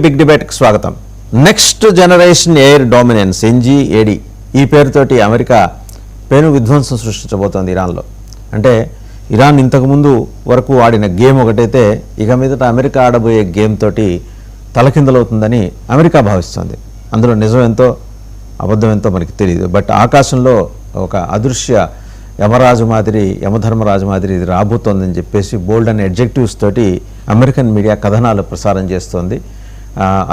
Big డిబేట్కి స్వాగతం. Next generation air dominance NGAD ఈ పేరుతోటి అమెరికా పెను విధ్వంసం సృష్టించబోతోంది ఇరాన్లో. అంటే ఇరాన్ ఇంతకుముందు వరకు ఆడిన గేమ్ ఒకటైతే ఇక మీదట అమెరికా ఆడబోయే గేమ్ తోటి తలకిందలవుతుందని అమెరికా భావిస్తోంది. అందులో నిజం ఎంతో అబద్ధం ఎంతో మనకి తెలియదు. బట్ ఆకాశంలో ఒక అదృశ్య యమధర్మరాజు మాదిరి ఇది రాబోతోందని చెప్పేసి బోల్డ్ అనే అడ్జెక్టివ్స్ తోటి అమెరికన్ మీడియా కథనాలు ప్రసారం చేస్తోంది.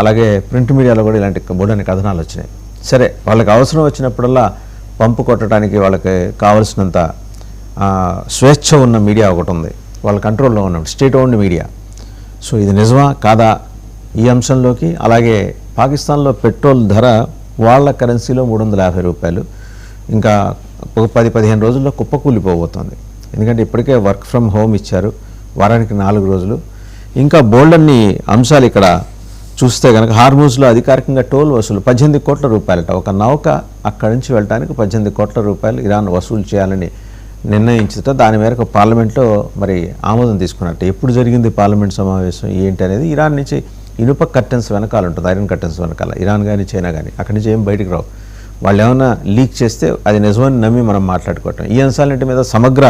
అలాగే ప్రింట్ మీడియాలో కూడా ఇలాంటి బోల్డని కథనాలు వచ్చినాయి. సరే, వాళ్ళకి అవసరం వచ్చినప్పుడల్లా పంపు కొట్టడానికి వాళ్ళకి కావలసినంత స్వేచ్ఛ ఉన్న మీడియా ఒకటి ఉంది, వాళ్ళ కంట్రోల్లో ఉన్న స్టేట్ ఓన్డ్ మీడియా. సో ఇది నిజమా కాదా ఈ అంశంలోకి, అలాగే పాకిస్తాన్లో పెట్రోల్ ధర వాళ్ళ కరెన్సీలో 350 రూపాయలు ఇంకా 10-15 రోజుల్లో కుప్పకూలిపోబోతోంది. ఎందుకంటే ఇప్పటికే వర్క్ ఫ్రమ్ హోమ్ ఇచ్చారు, వారానికి 4 రోజులు. ఇంకా బోల్డన్ని అంశాలు ఇక్కడ చూస్తే కనుక హార్మూజ్లో అధికారికంగా టోల్ వసూలు 18 కోట్ల రూపాయలట. ఒక నౌక అక్కడి నుంచి వెళ్ళడానికి 18 కోట్ల రూపాయలు ఇరాన్ వసూలు చేయాలని నిర్ణయించట. దాని మేరకు పార్లమెంట్లో మరి ఆమోదం తీసుకున్నట్టు. ఎప్పుడు జరిగింది పార్లమెంట్ సమావేశం ఏంటి అనేది, ఇరాన్ నుంచి ఇనుప కర్టెన్స్ వెనకాల ఉంటుంది, ఐరన్ కర్టెన్స్ వెనకాల. ఇరాన్ కానీ చైనా కానీ అక్కడి నుంచి ఏం బయటకు రావు. వాళ్ళు ఏమైనా లీక్ చేస్తే అది నిజమని నమ్మి మనం మాట్లాడుకోవటం. ఈ అంశాలన్నింటి మీద సమగ్ర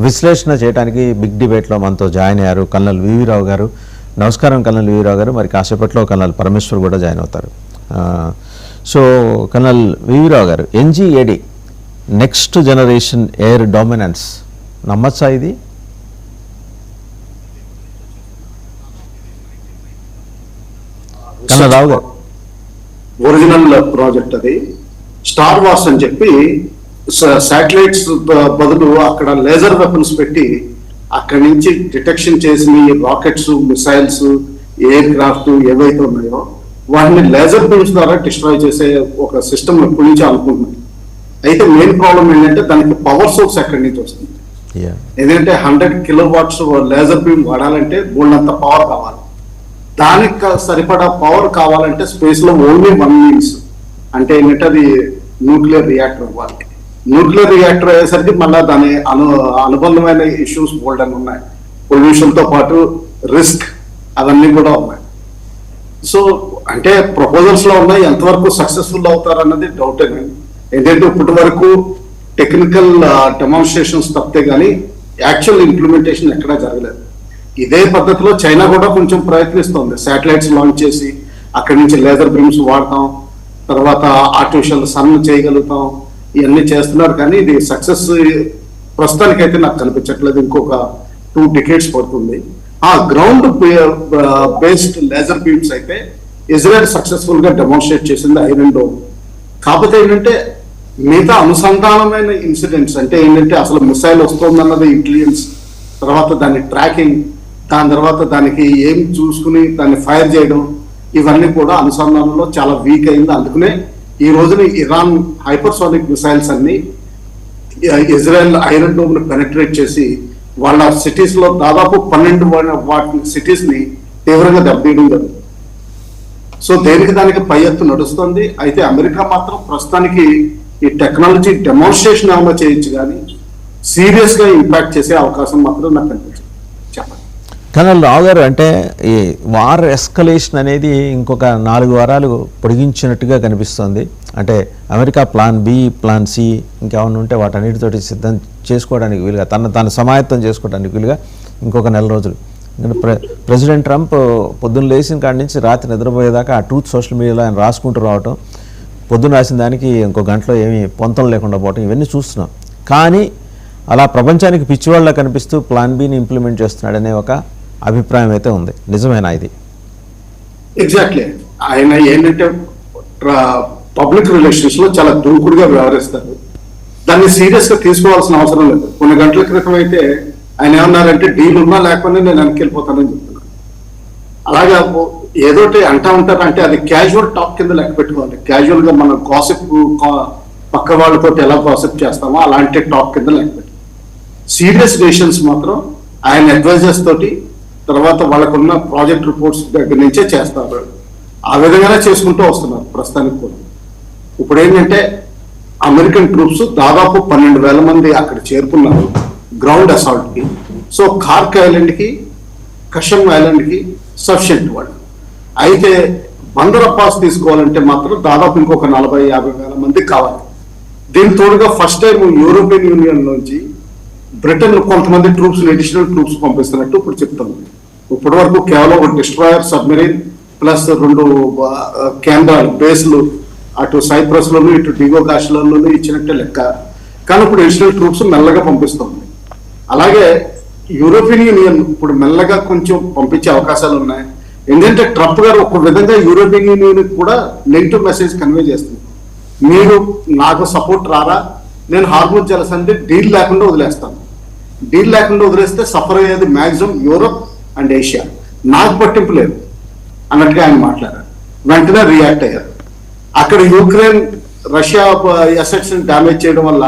విశ్లేషణ చేయడానికి బిగ్ డిబేట్లో మనతో జాయిన్ అయ్యారు కల్నల్ వివి రావు గారు. నమస్కారం కల్నల్ వివి రావు గారు. మరి కాసేపట్లో కల్నల్ పరమేశ్వర్ కూడా జాయిన్ అవుతారు. సో కల్నల్ వివి రావు గారు, NGAD next generation air dominance నమ్మచ్చా ఇది? కల్నల్ రావు గారు, ఒరిజినల్ ప్రాజెక్ట్ అది స్టార్ వార్స్ అని చెప్పి శాటిలైట్స్ బదులు అక్కడ లేజర్ వెపన్స్ పెట్టి అక్కడి నుంచి డిటెక్షన్ చేసిన రాకెట్స్, మిసైల్స్, ఎయిర్ క్రాఫ్ట్ ఏవైతే ఉన్నాయో వాటిని లేజర్ బీమ్స్ ద్వారా డిస్ట్రాయ్ చేసే ఒక సిస్టమ్ ఎప్పటి నుంచి అనుకుంటున్నాయి. అయితే మెయిన్ ప్రాబ్లం ఏంటంటే దానికి పవర్ సోర్స్ ఎక్కడి నుంచి వస్తుంది. ఎందుకంటే 100 కిలోవాట్స్ లేజర్ బీమ్ వాడాలంటే బోల్డంత పవర్ కావాలి. దానికి సరిపడా పవర్ కావాలంటే స్పేస్ లో ఓన్లీ 1 మీన్స్ అంటే ఏంటంటే అది న్యూక్లియర్ రియాక్టర్ అవ్వాలి. న్యూక్లియర్ రియాక్టర్ అయ్యేసరికి మళ్ళీ దాని అనుబంధమైన ఇష్యూస్ బోల్డ్ అని ఉన్నాయి. పొల్యూషన్ తో పాటు రిస్క్ అవన్నీ కూడా ఉన్నాయి. సో అంటే ప్రపోజల్స్ లో ఉన్నాయి, ఎంతవరకు సక్సెస్ఫుల్ అవుతారు అన్నది డౌట్. ఏంటంటే ఇప్పటి వరకు టెక్నికల్ డెమాన్స్ట్రేషన్స్ తప్పితే కానీ యాక్చువల్ ఇంప్లిమెంటేషన్ ఎక్కడా జరగలేదు. ఇదే పద్ధతిలో చైనా కూడా కొంచెం ప్రయత్నిస్తుంది. శాటిలైట్స్ లాంచ్ చేసి అక్కడి నుంచి లేజర్ బీమ్స్ వాడతాం, తర్వాత ఆర్టిఫిషియల్ సన్ చేయగలుగుతాం, ఇవన్నీ చేస్తున్నారు. కానీ ఇది సక్సెస్ ప్రస్తుతానికైతే నాకు కనిపించట్లేదు. ఇంకొక 2 decades పడుతుంది. గ్రౌండ్ బేస్డ్ లేజర్ బీమ్స్ అయితే ఇజ్రాయెల్ సక్సెస్ఫుల్ గా డెమాన్స్ట్రేట్ చేసింది ఐరన్ డోమ్. కాకపోతే ఏంటంటే మిగతా అనుసంధానమైన ఇన్సిడెంట్స్ అంటే ఏంటంటే అసలు మిసైల్ వస్తుందన్నది ఇంటెలిజెన్స్, తర్వాత దాని ట్రాకింగ్, దాని తర్వాత దానికి ఏం చూసుకుని దాన్ని ఫైర్ చేయడం, ఇవన్నీ కూడా అనుసంధానంలో చాలా వీక్ అయింది. అందుకనే ఈ రోజున ఇరాన్ హైపర్సోనిక్ మిసైల్స్ అన్ని ఇజ్రాయెల్ ఐరన్ డోమ్ ని పెనట్రేట్ చేసి వాళ్ళ సిటీస్ లో దాదాపు 12 సిటీస్ ని తీవ్రంగా దెబ్బతీయడం జరిగింది. సో దేనికి దానికి పై ఎత్తు నడుస్తుంది. అయితే అమెరికా మాత్రం ప్రస్తుతానికి ఈ టెక్నాలజీ డెమాన్స్ట్రేషన్ ఏమైనా చేయొచ్చు కానీ సీరియస్ గా ఇంపాక్ట్ చేసే అవకాశం మాత్రం నాకు కనిపించింది. చెప్పండి కల్నల్ రావు గారు. అంటే ఈ వార్ ఎస్కలేషన్ అనేది ఇంకొక 4 వారాలు పొడిగించినట్టుగా కనిపిస్తోంది. అంటే America plan B, plan C ఇంకేమన్నా ఉంటే వాటన్నిటితోటి సిద్ధం చేసుకోవడానికి వీలుగా, తను సమాయత్తం చేసుకోవడానికి వీలుగా ఇంకొక 4 రోజులు. ప్రెసిడెంట్ ట్రంప్ పొద్దున్న లేచిన కాడి నుంచి రాత్రి నిద్రపోయేదాకా ఆ ట్రూత్ సోషల్ మీడియాలో ఆయన రాసుకుంటూ రావటం, పొద్దున్న రాసిన దానికి ఇంకో గంటలో ఏమీ పొంతం లేకుండా పోవటం, ఇవన్నీ చూస్తున్నాం. కానీ అలా ప్రపంచానికి పిచ్చివాళ్ళ కనిపిస్తూ ప్లాన్ Bని ఇంప్లిమెంట్ చేస్తున్నాడనే ఒక అభిప్రాయం అయితే ఉంది. నిజమేనా ఇది? ఎగ్జాక్ట్లీ. ఆయన ఏంటంటే పబ్లిక్ రిలేషన్స్ లో చాలా దూకుడుగా వ్యవహరిస్తారు. దాన్ని సీరియస్ గా తీసుకోవాల్సిన అవసరం లేదు. కొన్ని గంటల క్రితం అయితే ఆయన ఏమన్నారంటే డీల్ ఉన్నా లేకపోతే నేను వెనక్కి చెప్తున్నాను. అలాగే ఏదోటి అంటా ఉంటారు, అంటే అది క్యాజువల్ టాక్ కింద లెక్క పెట్టుకోవాలి. క్యాజువల్ గా మనం గాసిప్ పక్క వాళ్ళతో ఎలా గాసిప్ చేస్తామో అలాంటి టాక్ కింద లెక్క పెట్టుకోవాలి. సీరియస్ డెసిషన్స్ మాత్రం ఆయన అడ్వైజర్స్ తోటి, తర్వాత వాళ్ళకున్న ప్రాజెక్ట్ రిపోర్ట్స్ దగ్గర నుంచే చేస్తారు. ఆ విధంగానే చేసుకుంటూ వస్తున్నారు ప్రస్తుతానికి కూడా. ఇప్పుడు ఏంటంటే అమెరికన్ ట్రూప్స్ దాదాపు 12,000 మంది అక్కడ చేరుకున్నారు గ్రౌండ్ అసాల్ట్ కి. సో కార్క్ ఐలాండ్ కి, కషమ్ ఐలాండ్ కి సఫిషియెంట్ వాళ్ళు. అయితే బందర్ అబ్బాస్ తీసుకోవాలంటే మాత్రం దాదాపు ఇంకొక 40-50 వేల మంది కావాలి. దీని తోడుగా ఫస్ట్ టైం యూరోపియన్ యూనియన్ నుంచి బ్రిటన్ కొంతమంది ట్రూప్స్, అడిషనల్ ట్రూప్స్ పంపిస్తున్నట్టు ఇప్పుడు చెప్తుంది. ఇప్పటి వరకు కేవలం ఒక డిస్ట్రాయర్, సబ్మెరీన్ ప్లస్ 2 కేంద్రాలు, బేస్లు అటు సైప్రస్ లోను ఇటు డిగో కాశ్లోను ఇచ్చినట్టే లెక్క. కానీ ఇప్పుడు అడిషనల్ ట్రూప్స్ మెల్లగా పంపిస్తుంది. అలాగే యూరోపియన్ యూనియన్ ఇప్పుడు మెల్లగా కొంచెం పంపించే అవకాశాలు ఉన్నాయి. ఎందుకంటే ట్రంప్ గారు ఒక విధంగా యూరోపియన్ యూనియన్ కూడా నెగిటివ్ మెసేజ్ కన్వే చేస్తుంది. మీరు నాకు సపోర్ట్ రారా, నేను హార్మోన్ జలసంధి డీల్ లేకుండా వదిలేస్తాను. డీల్ లేకుండా వదిలేస్తే సఫర్ అయ్యేది మాక్సిమం యూరోప్ అండ్ ఏషియా, నాకు పట్టింపు లేదు అన్నట్టుగా ఆయన మాట్లాడారు. వెంటనే రియాక్ట్ అయ్యారు. అక్కడ యుక్రెయిన్ రష్యా అసెట్స్ ని డ్యామేజ్ చేయడం వల్ల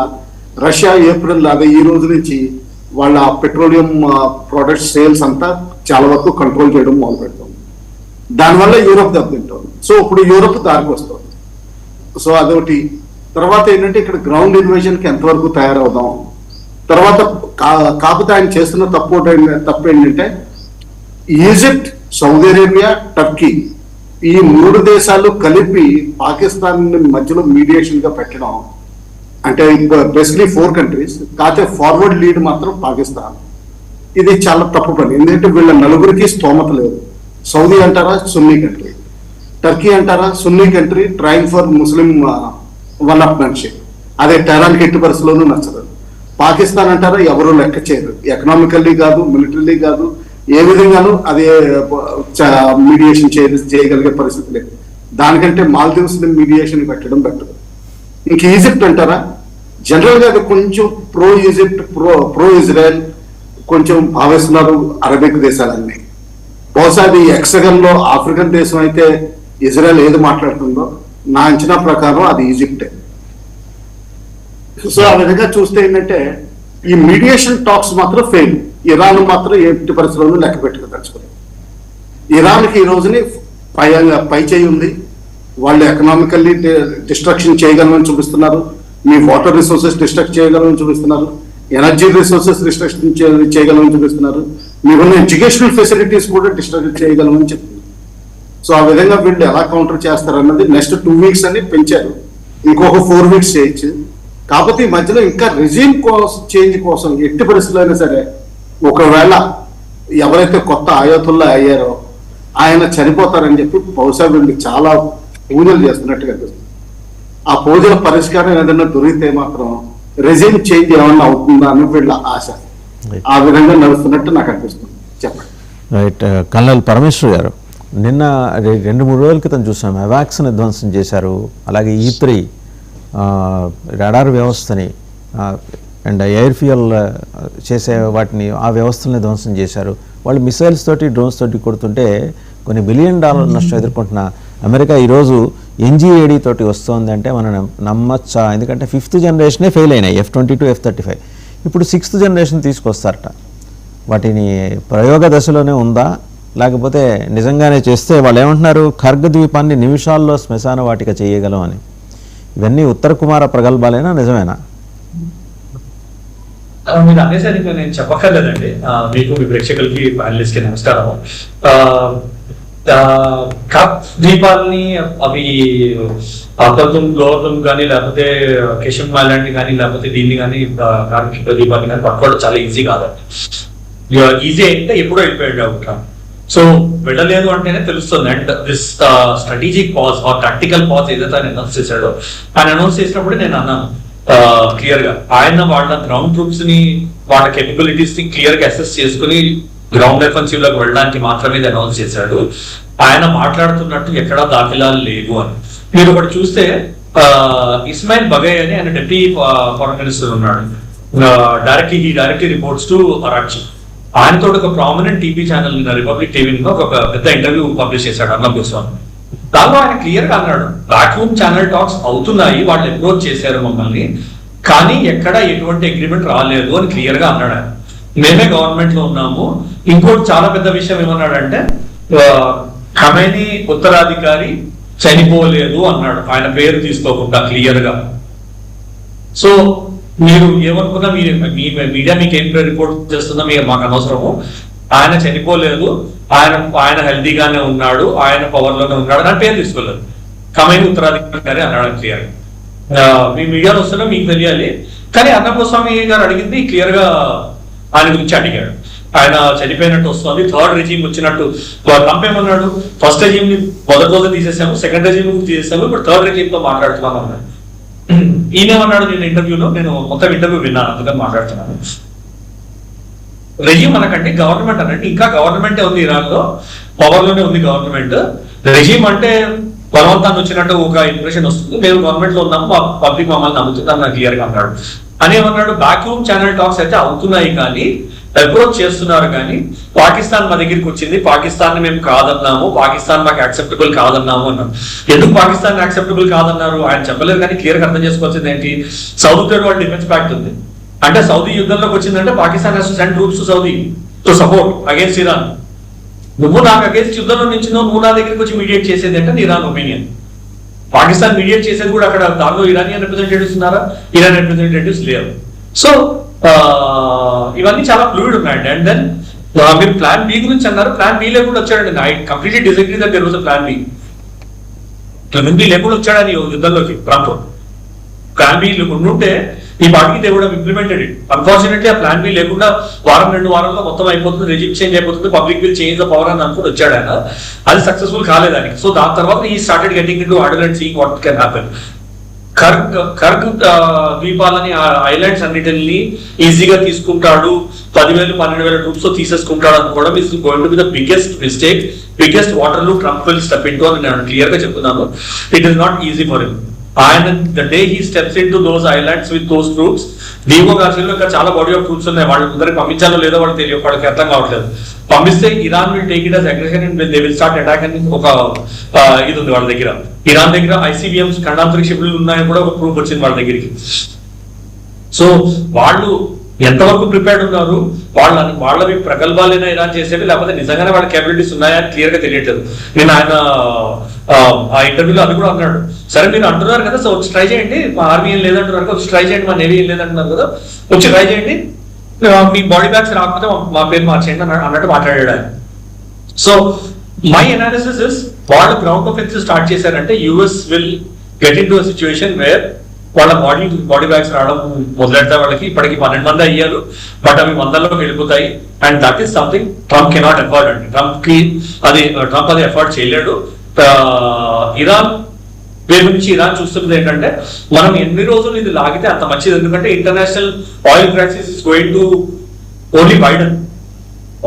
రష్యా ఏప్రిల్ లాగా ఈ రోజు నుంచి వాళ్ళ పెట్రోలియం ప్రొడక్ట్స్ సేల్స్ అంతా చాలా వరకు కంట్రోల్ చేయడం మొదలు పెడుతుంది. దానివల్ల యూరోప్ దెబ్బతింటుంది. సో ఇప్పుడు యూరోప్ దారికి వస్తుంది. సో అదొకటి. తర్వాత ఏంటంటే ఇక్కడ గ్రౌండ్ ఇన్వేజన్ కి ఎంతవరకు తయారవుదాం. తర్వాత కాకపోతే ఆయన చేస్తున్న తప్పు ఏంటంటే ఈజిప్ట్, సౌదీ అరేబియా, టర్కీ ఈ 3 దేశాలు కలిపి పాకిస్తాన్ మధ్యలో మీడియేషన్ గా పెట్టడం. అంటే బేసిక్లీ 4 కంట్రీస్, కాకపోతే ఫార్వర్డ్ లీడ్ మాత్రం పాకిస్తాన్. ఇది చాలా తప్పు పని. ఎందుకంటే వీళ్ళ నలుగురికి స్తోమత లేదు. సౌదీ అంటారా సున్నీ కంట్రీ, టర్కీ అంటారా Sunni country trying for Muslim one upmanship, అదే టెహరాన్కి ఎట్టి పరిస్థితుల్లోనూ నచ్చదు. పాకిస్తాన్ అంటారా ఎవరు లెక్క చేయరు, ఎకనామికల్లీ కాదు, మిలిటరీలీ కాదు, ఏ విధంగానూ అదే మీడియేషన్ చేయగలిగే పరిస్థితి లేదు. దానికంటే మాల్దీవ్స్ మీడియేషన్ పెట్టడం బెటర్. ఇంక ఈజిప్ట్ అంటారా, జనరల్ గా అది కొంచెం ప్రో ఈజిప్ట్, ప్రో ఇజ్రాయెల్ కొంచెం భావిస్తున్నారు అరబిక్ దేశాలన్నీ. బహుశా అది ఎక్సగన్ లో ఆఫ్రికన్ దేశం అయితే ఇజ్రాయెల్ ఏది మాట్లాడుతుందో నా అంచనా ప్రకారం అది ఈజిప్టే. సో ఆ విధంగా చూస్తే ఏంటంటే ఈ మీడియేషన్ టాక్స్ మాత్రం ఫెయిల్. ఇరాన్ మాత్రం ఎట్టి పరిస్థితుల్లోనూ లెక్క పెట్టుకోదలుచుకోలేదు. ఇరాన్కి ఈ రోజుని పై చేయి ఉంది. వాళ్ళు ఎకనామికల్లీ డిస్ట్రక్షన్ చేయగలమని చూపిస్తున్నారు, మీ వాటర్ రిసోర్సెస్ డిస్ట్రక్ట్ చేయగలమని చూపిస్తున్నారు, ఎనర్జీ రిసోర్సెస్ డిస్ట్రక్షన్ చేయగలమని చూపిస్తున్నారు, మీకున్న ఎడ్యుకేషనల్ ఫెసిలిటీస్ కూడా డిస్ట్రక్ట్ చేయగలమని చెప్తున్నారు. సో ఆ విధంగా వీళ్ళు ఎలా కౌంటర్ చేస్తారన్నది నెక్స్ట్ 2 వీక్స్ అని పెంచారు. ఇంకొక 4 వీక్స్ చేయొచ్చు. కాకపోతే ఈ మధ్యలో ఇంకా రెజ్యూమ్ చేంజ్ కోసం ఎట్టి పరిస్థితుల్లో అయినా సరే, ఒకవేళ ఎవరైతే కొత్త ఆయాతుల్లా అయ్యారో ఆయన చనిపోతారని చెప్పి బహుశా వీళ్ళు చాలా పూజలు చేస్తున్నట్టుగా అనిపిస్తుంది. ఆ పూజల పరిష్కారం ఏదైనా దొరికితే మాత్రం రెజ్యూమ్ చేంజ్ ఏమన్నా అవుతుందా అని వీళ్ళ ఆశ. ఆ విధంగా నడుస్తున్నట్టు నాకు అనిపిస్తుంది. చెప్పండి. రైట్. కల్నల్ పరమేశ్వర్ గారు, నిన్న 2-3 రోజుల క్రితం చూసాం అవాక్స్ని ధ్వంసం చేశారు. అలాగే E3 రడార్ వ్యవస్థని అండ్ ఎయిర్ ఫ్యూయల్ చేసే వాటిని, ఆ వ్యవస్థల్ని ధ్వంసం చేశారు. వాళ్ళు మిసైల్స్ తోటి, డ్రోన్స్ తోటి కొడుతుంటే కొన్ని $1 బిలియన్ నష్టం ఎదుర్కొంటున్న అమెరికా ఈరోజు NGAD తోటి వస్తుంది అంటే మనం నమ్మచ్చా? ఎందుకంటే 5th జనరేషనే ఫెయిల్ అయినాయి, F-22, F-35. ఇప్పుడు 6th జనరేషన్ తీసుకొస్తారట. వాటిని ప్రయోగ దశలోనే ఉందా, లేకపోతే నిజంగానే చేస్తే వాళ్ళు ఏమంటున్నారు, ఖర్గ ద్వీపాన్ని నిమిషాల్లో శ్మశాన వాటిక చేయగలం అని. ఇవన్నీ ఉత్తర కుమార ప్రగల్భాలేనా, నిజమేనా? మీరు అనేసరికి నేను చెప్పక్కర్లేదండి. మీకు, మీ ప్రేక్షకులకి, ప్యానలిస్ట్ కి నమస్కారం. ద్వీపాలని అవి అకల్తుం, గోవర్ధం కానీ, లేకపోతే కిషన్ ఐలాండ్ కానీ, లేకపోతే దీన్ని కానీ, కార్మిక ద్వీపాన్ని కానీ పట్టుకోవడం చాలా ఈజీ కాదండి. ఈజీ అయితే ఎప్పుడో వెళ్ళిపోయాడు అవుతాం. సో వెళ్ళలేదు అంటేనే తెలుస్తుంది. And this strategic pause or tactical pause ఏదైతే ఆయన అనౌన్స్ చేశాడో, ఆయన అనౌన్స్ చేసినప్పుడు నేను అన్నాను క్లియర్ గా, ఆయన వాళ్ళ గ్రౌండ్ ట్రూప్స్ ని, వాళ్ళ కెపబిలిటీస్ ని క్లియర్ గా అసెస్ చేసుకుని గ్రౌండ్ డిఫెన్సివ్ లోకి వెళ్ళడానికి మాత్రమే అనౌన్స్ చేశాడు. ఆయన మాట్లాడుతున్నట్టు ఎక్కడా దాఖలాలు లేవు అని. మీరు ఒకటి చూస్తే ఇస్మాయిల్ బగై అని ఆయన డిప్యూటీ ఫారెన్ మినిస్టర్ ఉన్నాడు. Directly reports to Karachi. ఆయనతో ఒక prominent TV channel republic TV ఒక పెద్ద ఇంటర్వ్యూ పబ్లిష్ చేశాడు అర్నబ్ గోస్వామి. దానిలో ఆయన క్లియర్ గా అన్నాడు, బ్యాక్ రూమ్ ఛానల్ టాక్స్ అవుతున్నాయి, వాళ్ళు అప్రోచ్ చేశారు మమ్మల్ని, కానీ ఎక్కడ ఎటువంటి అగ్రిమెంట్ రాలేదు అని క్లియర్ గా అన్నాడు ఆయన. మేమే గవర్నమెంట్ లో ఉన్నాము. ఇంకోటి చాలా పెద్ద విషయం ఏమన్నాడంటే, ఖమేనీ ఉత్తరాధికారి చనిపోలేదు అన్నాడు, ఆయన పేరు తీసుకోకుండా క్లియర్ గా. సో మీరు ఏమనుకున్నా, మీడియా మీకు ఏం రిపోర్ట్ చేస్తుందో మీరు మాకు అనవసరము. ఆయన చనిపోలేదు, ఆయన హెల్తీగానే ఉన్నాడు, ఆయన పవర్ లోనే ఉన్నాడు అని పేరు తీసుకోలేదు. కమైన్ ఉత్తరాధికారి అన్నాడు క్లియర్. మీ మీడియాలో వస్తున్నా మీకు తెలియాలి. కానీ అన్నపస్వామి గారు అడిగింది క్లియర్ గా ఆయన గురించి అడిగాడు. ఆయన చనిపోయినట్టు వస్తుంది, థర్డ్ రెజీమ్ వచ్చినట్టు. ట్రంప్ ఏమన్నాడు, ఫస్ట్ రెజీమ్ ని మొదటి రోజు తీసేసాము, సెకండ్ రెజీమ్ తీసేసాము, ఇప్పుడు థర్డ్ రెజీమ్ తో మాట్లాడుతున్నాను అన్నాడు. ఈయనేమన్నాడు, నేను ఇంటర్వ్యూలో, నేను మొత్తం ఇంటర్వ్యూ విన్నాను అందుకని మాట్లాడుతున్నాను. రెజీమ్ అనకంటే గవర్నమెంట్ అన్నట్టు, ఇంకా గవర్నమెంటే ఉంది ఇరాన్ లో, పవర్ లోనే ఉంది గవర్నమెంట్. రెజీమ్ అంటే బలవంతాన్ని వచ్చినట్టు ఒక ఇంప్రెషన్ వస్తుంది, మేము గవర్నమెంట్ లో ఉన్నాము, పబ్లిక్ మమ్మల్ని నమ్ముతుందని నాకు క్లియర్ గా అన్నాడు. అనేమన్నాడు, బ్యాక్ రూమ్ ఛానల్ టాక్స్ అయితే అవుతున్నాయి కానీ, అప్రోచ్ చేస్తున్నారు కానీ, పాకిస్తాన్ మా దగ్గరికి వచ్చింది, పాకిస్తాన్ ని మేము కాదన్నాము, పాకిస్తాన్ మాకు యాక్సెప్టబుల్ కాదన్నాము అన్నాము. ఎందుకు పాకిస్తాన్ యాక్సెప్టబుల్ కాదన్నారు ఆయన చెప్పలేదు, కానీ క్లియర్ గా అర్థం చేసుకోవాల్సింది ఏంటి, సౌదీ వాళ్ళ డిఫెన్స్ ప్యాక్ట్ ఉంది అంటే సౌదీ యుద్ధంలోకి వచ్చిందంటే Pakistan has to send troops to Saudi to support against Iran. నువ్వు నాకు అగేన్స్ట్ యుద్ధంలో నుంచి నువ్వు నా దగ్గరికి వచ్చి మీడియేట్ చేసేది అంటే ఇరాన్ ఒపీనియన్. పాకిస్తాన్ మీడియేట్ చేసేది కూడా అక్కడ దానిలో ఇరానియన్ రిప్రజెంటేటివ్స్ ఉన్నారా, ఇరాన్ రిప్రజెంటేటివ్స్ లేరు. సో ఇవన్నీ చాలా ఫ్లూయిడ్ ఉన్నాయండి. అండ్ దెన్ మీరు ప్లాన్ బి గురించి అన్నారు, ప్లాన్ బి లేకుండా వచ్చాడండి. I completely disagree that there was a plan B. Plan B లేకుండా వచ్చాడని యుద్ధంలోకి ట్రంప్. ప్లాన్ బి ఉండుంటే ఈ పార్టీకి they would have implemented it. Unfortunately ఆ ప్లాన్ బి లేకుండా వారం 2 వారాల్లో మొత్తం అయిపోతుంది, రెజిమ్ చేంజ్ అయిపోతుంది, public will change the power అని అనుకుని వచ్చాడు ఆయన. అది సక్సెస్ఫుల్ కాలేదానికి. సో దాని తర్వాత ఈ started getting into order and seeing what can happen. Kharg ద్వీపాలని ఐలాండ్స్ అన్నిటిని ఈజీగా తీసుకుంటాడు, 10,000-12,000 ట్రూప్స్ తో తీసేసుకుంటాడు అనుకోవడం is going to be the biggest mistake, biggest water లో ట్రంప్ విల్ స్టెప్ ఇంటూ అని నేను క్లియర్ గా చెప్తున్నాను. It is not easy for him. ఆయన the day he steps in to those islands with those troops, దీవో గార్సియాలో ఇంకా చాలా బాడీ ఆఫ్ ట్రూప్స్ ఉన్నాయి, వాళ్ళ అందరికి పంపించాలో లేదో వాళ్ళు తెలియదు, వాళ్ళకి అర్థం కావట్లేదు. పంపిస్తే Iran will take it as aggression and they will start attack అని ఒక ఇది ఉంది వాళ్ళ దగ్గర. ఇరాన్ దగ్గర ICBMs ఖండాంతరిక క్షిపణులు ఉన్నాయని కూడా ఒక ప్రూఫ్ వచ్చింది వాళ్ళ దగ్గరికి. సో వాళ్ళు ఎంతవరకు ప్రిపేర్డ్ ఉన్నారు, వాళ్ళవి ప్రగల్భాలైనా ఇరాన్ చేసేవి లేకపోతే నిజంగానే వాళ్ళ కేపబిలిటీస్ ఉన్నాయా అని క్లియర్ గా తెలియట్లేదు. నేను ఆయన ఆ ఇంటర్వ్యూలో అది కూడా అన్నాడు, సరే మీరు అంటున్నారు కదా, సో వచ్చి ట్రై చేయండి, మా ఆర్మీ ఏం లేదంటున్నారు కదా, వచ్చి ట్రై చేయండి, మా నేవీ ఏం లేదంటున్నారు కదా, వచ్చి ట్రై చేయండి, మీ బాడీ బ్యాగ్స్ రాకపోతే మా పేరు మార్చేయండి అన్నట్టు మాట్లాడాడు ఆయన. సో మై అనాలిసిస్ ఇస్, వాళ్ళు గ్రౌండ్ ఆఫెన్స్ స్టార్ట్ చేశారంటే US will get in to a situation where వాళ్ళ బాడీ బ్యాగ్స్ రావడం మొదలెడతా. వాళ్ళకి ఇప్పటికి 12 మంది అయ్యారు, బట్ అవి 100లోకి వెళ్ళిపోతాయి. And that is something Trump cannot afford అండి. ట్రంప్ అది ఎఫర్డ్ చేయలేడు. ఇరాన్ వేరు నుంచి ఇరాన్ చూస్తున్నది ఏంటంటే, మనం ఎన్ని రోజులు ఇది లాగితే అంత మంచిది, ఎందుకంటే international oil crisis is going to only వైడన్.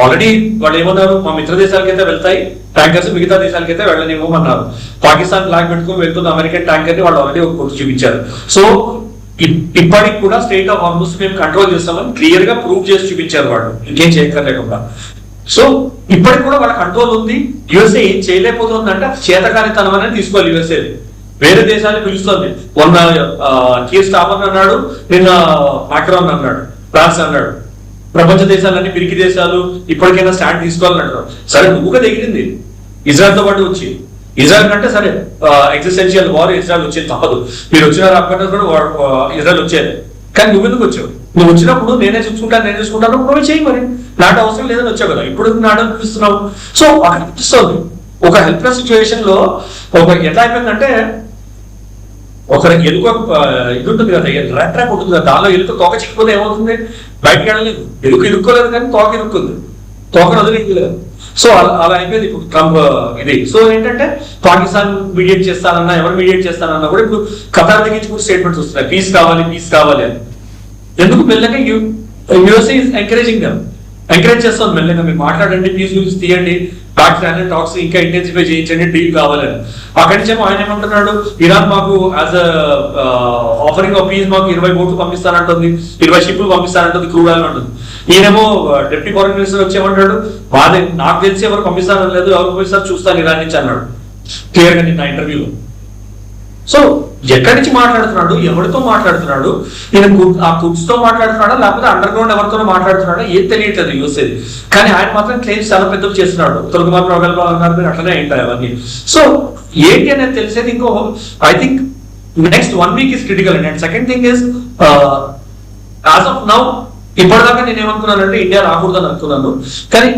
Already వాళ్ళు ఏమన్నారు, మా మిత్ర దేశాలకైతే వెళ్తాయి ట్యాంకర్స్, మిగతా దేశాలకైతే వెళ్ళనివ్వమన్నారు. పాకిస్తాన్ ఫ్లాగ్ పెట్టుకుని వెళ్తున్న అమెరికన్ ట్యాంకర్ ని వాళ్ళు ఆల్రెడీ ఒక కొట్టు చూపించారు. సో ఇప్పటికి కూడా స్టేట్ ఆఫ్ హార్మస్ మేము కంట్రోల్ చేస్తామని క్లియర్ గా ప్రూవ్ చేసి చూపించారు వాళ్ళు, ఇంకేం చేయక్కర్లేకుండా. సో ఇప్పటికి కూడా వాళ్ళ కంట్రోల్ ఉంది. యుఎస్ఏ ఏం చేయలేకపోతుంది అంటే చేతకానితనం అనేది తీసుకోవాలి యుఎస్ఏ. వేరే దేశాన్ని పిలుస్తుంది. మొన్న కీర్ స్టార్మర్ అన్నాడు, నిన్న మాక్రాన్ అన్నాడు, ఫ్రాన్స్ అన్నాడు, ప్రపంచ దేశాలన్నీ పిరికి దేశాలు ఇప్పటికైనా స్టాండ్ తీసుకోవాలని అంటారు. సరే నువ్వుగా దిగింది ఇజ్రాయెల్ తో పాటు వచ్చి, ఇజ్రాయెల్ కంటే సరే ఎగ్జిస్టెన్షియల్ వార్ ఇజ్రాయెల్ వచ్చేది తప్పదు. మీరు వచ్చినారు అక్కడ కూడా ఇజ్రాయెల్ వచ్చేది, కానీ నువ్వెందుకు వచ్చావు? నువ్వు వచ్చినప్పుడు నేనే చూసుకుంటాను నువ్వే చేయి, మరి నాట అవసరం లేదని వచ్చావు కదా, ఇప్పుడు నాట అనిపిస్తున్నావు. సో అనిపిస్తుంది ఒక హెల్ప్లెస్ సిచ్యువేషన్ లో ఒక ఎట్లా అయిపోయిందంటే, ఒకరి ఎలుక ఇది ఉంటుంది కదా, ట్రాక్ ఉంటుంది కదా, దానిలో ఎలుక తోక చిక్కిపోతే ఏమవుతుంది, బయటకు వెళ్ళలేదు. ఎలుక ఇరుక్కోలేదు కానీ తోక ఇరుక్కుంది, తోకను వదిలేదు. సో అలా అయిపోయింది ఇప్పుడు ట్రంప్ ఇది. సో ఏంటంటే పాకిస్తాన్ మీడియేట్ చేస్తానన్నా, ఎవరు మీడియేట్ చేస్తానన్నా కూడా ఇప్పుడు ఖతార్ దగ్గర నుంచి కూడా స్టేట్మెంట్స్ వస్తున్నాయి, పీస్ కావాలి అని. ఎందుకు మెల్లగా USA is encouraging them, encourage చేస్తాం మెల్లగా, మీరు మాట్లాడండి, పీస్ గురించి తీయండి, పాకిస్తాన్ టాక్స్ ఇంకా ఇంటెన్సిఫై చేయించండి, డీల్ కావాలని. అక్కడి నుంచి ఆయన ఏమంటున్నాడు, ఇరాన్ మాకు యాజ్ ఆఫరింగ్ ఆఫ్ పీస్ మాకు 20 బోట్లు పంపిస్తానంటుంది, 20 షిప్లు పంపిస్తానంటుంది, క్రూడ్ ఆయిల్ అంటుంది. ఈయనేమో డిప్యూటీ ఫారెన్ మినిస్టర్ వచ్చేమంటాడు, బాధ నాకు తెలిసి ఎవరు పంపిస్తారని లేదు, ఎవరు పంపిస్తారు చూస్తాను ఇరాన్ నుంచి అన్నాడు క్లియర్ గా నిన్న ఇంటర్వ్యూలో. సో ఎక్కడి నుంచి మాట్లాడుతున్నాడు, ఎవరితో మాట్లాడుతున్నాడు, ఈయన ఆ కుడ్స్ తో మాట్లాడుతున్నాడా లేకపోతే అండర్ గ్రౌండ్ ఎవరితోనో మాట్లాడుతున్నాడా ఏం తెలియట్లేదు యూసేది. కానీ ఆయన మాత్రం క్లెయిమ్స్ చాలా పెద్దలు చేస్తున్నాడు, తొలగమార్ ప్రగల్భాలు అన్నారు, మీరు అట్లనే ఉంటాయి అవన్నీ. సో ఏంటి అనేది తెలిసేది ఇంకో, I think next 1 week is critical and second thing is as of now, ఇప్పటిదాకా నేను ఏమనుకున్నానంటే ఇండియా రాకూడదని అనుకున్నాను, కానీ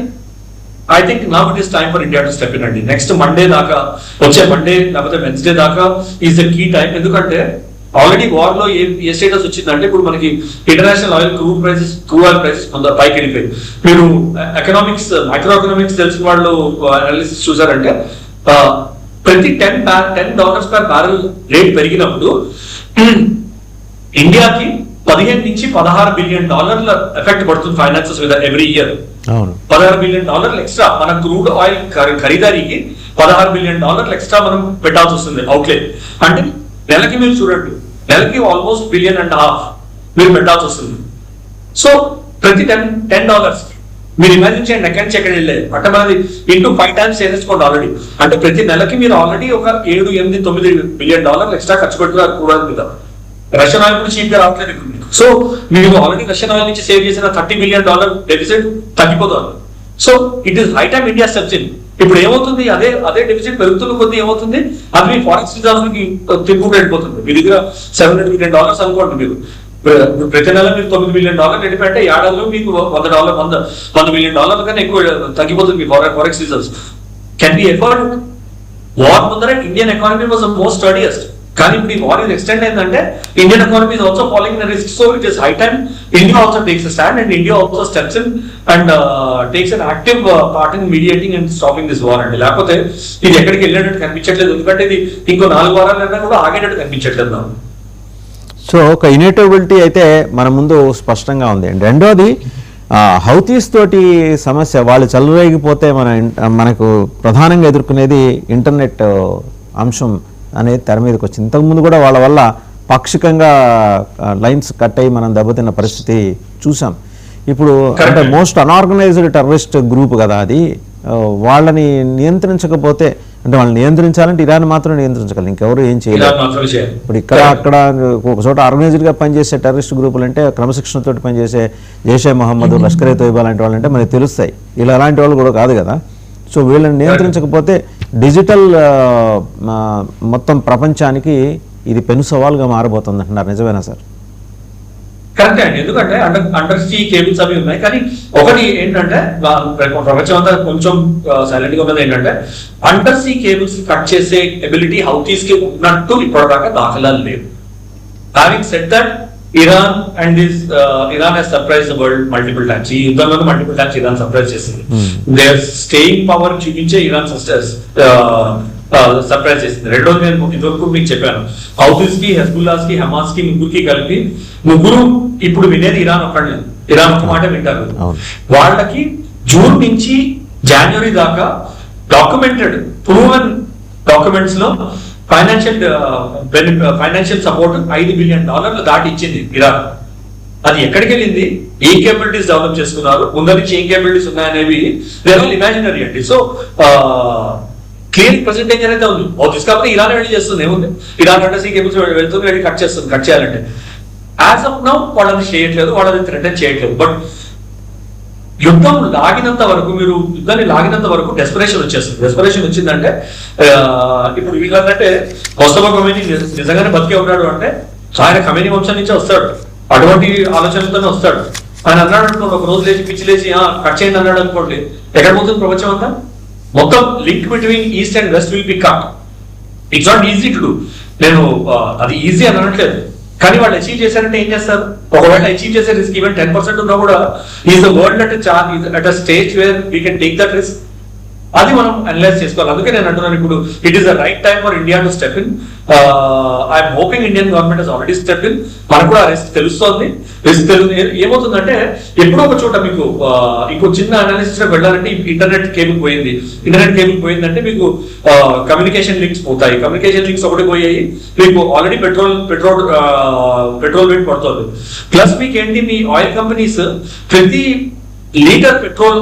I think now it is time for India to step in అండి. నెక్స్ట్ మండే దాకా, వచ్చే మండే లేకపోతే వెన్స్డే దాకా ఈజ్ ద కీ టైం. ఎందుకంటే ఆల్రెడీ వార్ లో ఏ స్టేటస్ వచ్చిందంటే ఇప్పుడు మనకి ఇంటర్నేషనల్ క్రూడ్ ఆయిల్ ప్రైసెస్ పైకి వెళ్ళిపోయి, మీరు ఎకనామిక్స్ మైక్రో ఎకనామిక్స్ తెలిసిన వాళ్ళు అనాలిసిస్ చూసారంటే ప్రతి $10 per barrel రేట్ పెరిగినప్పుడు ఇండియాకి 15 నుంచి $16 బిలియన్ ఎఫెక్ట్ పడుతుంది ఫైనాన్సెస్ మీద ఎవ్రీ ఇయర్. $16 బిలియన్ ఎక్స్ట్రా మన క్రూడ్ ఆయిల్ ఖరీదారికి $16 బిలియన్ ఎక్స్ట్రా మనం పెట్టాల్సి వస్తుంది అవుట్లే. అంటే నెలకి మీరు చూడండి, నెలకి ఆల్మోస్ట్ $1.5 బిలియన్ మీరు పెట్టాల్సి వస్తుంది. సో ప్రతి $10 మీరు ఇమాజిన్ చేయండి ఎక్కడి నుంచి ఎక్కడ వెళ్ళలేదు అంటే మనది ఇంటూ 5 times చేసేసుకోండి ఆల్రెడీ. అంటే ప్రతి నెలకి మీరు ఆల్రెడీ ఒక $7, 8, 9 బిలియన్ ఎక్స్ట్రా ఖర్చు పెట్టుకున్నారు క్రూడ్ ఆయిల్ మీద. రష్యన్ ఆయిల్ కూడా చీప్ గా రావట్లేదు. సో మీరు ఆల్రెడీ రష్యన్ ఆయిల్ నుంచి సేవ్ చేసిన $30 బిలియన్ డెఫిసిట్ తగ్గిపోతుంది. So it is high time India steps in. ఇప్పుడు ఏమవుతుంది, అదే డెఫిసిట్ పెరుగుతున్న కొద్ది ఏమవుతుంది, అది మీ ఫారెక్స్ రిజర్వ్స్ కి తిప్పుకు వెళ్ళిపోతుంది. మీ దగ్గర $700 బిలియన్ అనుకోండి, మీరు ప్రతి నెల మీరు $9 బిలియన్ వెళ్ళిపోయింటే ఏడాదిలో మీకు $100 బిలియన్ కన్నా ఎక్కువ తగ్గిపోతుంది మీ forex reserves. Can be afford. War ముందర Indian economy was the most steadiest. కానీ ఇప్పుడు ఈ వార్ ఎక్స్టెండ్ అయిందంటే Indian economy is also following the risk. So it is high time India also takes a stand and India also steps in and takes an active part in mediating and stopping this war అండి. లేకపోతే ఇది ఎక్కడికి వెళ్ళేటట్టు కనిపించట్లేదు. ఎందుకంటే ఇది ఇంకో 4 వారాలైనా కూడా ఆగేటట్టు కనిపించట్లేదు నాకు. సో ఒక ఇన్ఎవిటబిలిటీ అయితే మన ముందు స్పష్టంగా ఉంది. రెండోది హౌతీస్ తోటి సమస్య, వాళ్ళు చెలరేగిపోతే మనకు ప్రధానంగా ఎదుర్కొనేది ఇంటర్నెట్ అంశం అనేది తెర మీదకి వచ్చింది. ఇంతకుముందు కూడా వాళ్ళ వల్ల పాక్షికంగా లైన్స్ కట్ అయ్యి మనం దెబ్బతిన్న పరిస్థితి చూసాం. ఇప్పుడు అంటే మోస్ట్ అన్ఆర్గనైజ్డ్ టెర్రరిస్ట్ గ్రూప్ కదా అది. వాళ్ళని నియంత్రించకపోతే, అంటే వాళ్ళని నియంత్రించాలంటే ఇరాన్ మాత్రం నియంత్రించగలరు, ఇంకెవరు ఏం చేయలేరు. ఇప్పుడు ఇక్కడ అక్కడ ఒక చోట ఆర్గనైజ్డ్గా పనిచేసే టెర్రరిస్ట్ గ్రూపులు అంటే క్రమశిక్షణతో పనిచేసే జైషే మహమ్మద్, లష్కర్ ఏ తోయిబా లాంటి వాళ్ళంటే మనకి తెలుస్తాయి. ఇలా అలాంటి వాళ్ళు కూడా కాదు కదా. సో వీళ్ళని నియంత్రించకపోతే డిజిటల్ మొత్తం ప్రపంచానికి ఇది పెను సవాల్గా మారబోతుంది అంటున్నారు. నిజమేనా సార్? కరెక్ట్ అండి. ఎందుకంటే అండర్ సీ కేబుల్స్ అవి ఉన్నాయి. కానీ ఒకటి ఏంటంటే ప్రపంచం అంతా కొంచెం సైలెంట్ గా ఉన్నది ఏంటంటే అండర్ సీ కేబుల్స్ కట్ చేసే ఎబిలిటీ హౌతీస్ కి ఉన్నట్టు ఇప్పటిదాకా దాఖలాలు లేవు. Having said that Iran has surprised the world multiple times. ఈ యుద్ధంలో మల్టిపుల్ టైమ్స్ ఇరాన్ సర్ప్రైజ్ చేసింది. దేర్ స్టేయింగ్ పవర్ చూపించే ఇరాన్ సర్ప్రైజ్ చేసింది. రెండోది నేను ఇదివరకు మీకు చెప్పాను, హౌతీస్ కి, హెజ్బుల్లాస్ కి, హమాస్ కి ముగ్గురికి కలిపి ముగ్గురు ఇప్పుడు వినేది ఇరాన్ ఒక్కడే. ఇరాన్ ఒక మాట వింటారు. వాళ్ళకి జూన్ నుంచి జనవరి దాకా డాక్యుమెంటెడ్ ప్రూవెన్ డాక్యుమెంట్స్ లో ఫైనాన్షియల్ సపోర్ట్ $5 బిలియన్ దాటి ఇచ్చింది ఇరాన్. అది ఎక్కడికి వెళ్ళింది, ఏ కేపబిలిటీస్ డెవలప్ చేసుకున్నారు, ముందు నుంచి ఏం కేపబిలిటీస్ ఉన్నాయనేవి ఇమాజినరీ అండి. సో క్లియర్ పర్సెంటేజ్ అనేది ఉంది. కాబట్టి ఇరాన్ వెళ్ళి చేస్తుంది, ఏముంది, ఇరాన్ అంటే సీ కేబుల్స్ వెళ్తుంది, వెళ్ళి కట్ చేస్తుంది. కట్ చేయాలంటే యాజ్ ఆఫ్ నౌ వాళ్ళని చేయట్లేదు, వాళ్ళని థ్రెటన్ చేయట్లేదు. బట్ యుద్ధం లాగినంత వరకు, మీరు యుద్ధాన్ని లాగినంత వరకు డెస్పరేషన్ వచ్చేస్తుంది. డెస్పరేషన్ వచ్చిందంటే ఇప్పుడు వీళ్ళంటే మొస్తఫా ఖమేనీ నిజంగానే బతికే ఉన్నాడు అంటే ఆయన ఖమేనీ వంశం నుంచే వస్తాడు, అటువంటి ఆలోచనలతోనే వస్తాడు. ఆయన అన్నాడు అనుకోండి, ఒక రోజు లేచి పిచ్చి లేచి కట్ చేయండి అన్నాడు అనుకోండి, ఎక్కడ పోతుంది ప్రపంచం అంతా? మొత్తం link between east and west will be cut. It's not easy to do. నేను అది ఈజీ అని అనట్లేదు, కానీ వాళ్ళు అచీవ్ చేశారంటే ఏం చేస్తారు? ఒకవేళ అచీవ్ చేసే రిస్క్ ఈవెన్ 10% ఉన్నా కూడా is the world at stage where we can take that risk. అది మనం అనలైజ్ చేసుకోవాలి. అందుకే నేను అంటున్నాను, ఇప్పుడు it is the right time for India to step in. I'm hoping Indian government has already step in. మనకు కూడా రిస్క్ తెలుస్తోంది. రిస్క్ ఏమవుతుందంటే ఎప్పుడో ఒక చోట మీకు ఇంకో చిన్న అనాలిసిస్ లో వెళ్ళాలంటే ఇంటర్నెట్ కేబుల్ పోయింది. ఇంటర్నెట్ కేబుల్ పోయిందంటే మీకు కమ్యూనికేషన్ లింక్స్ పోతాయి. కమ్యూనికేషన్ లింక్స్ ఒకటి పోయాయి, మీకు ఆల్రెడీ పెట్రోల్ రేట్ పడుతుంది. ప్లస్ మీకు ఏంటి, మీ ఆయిల్ కంపెనీస్ ప్రతి లీటర్ పెట్రోల్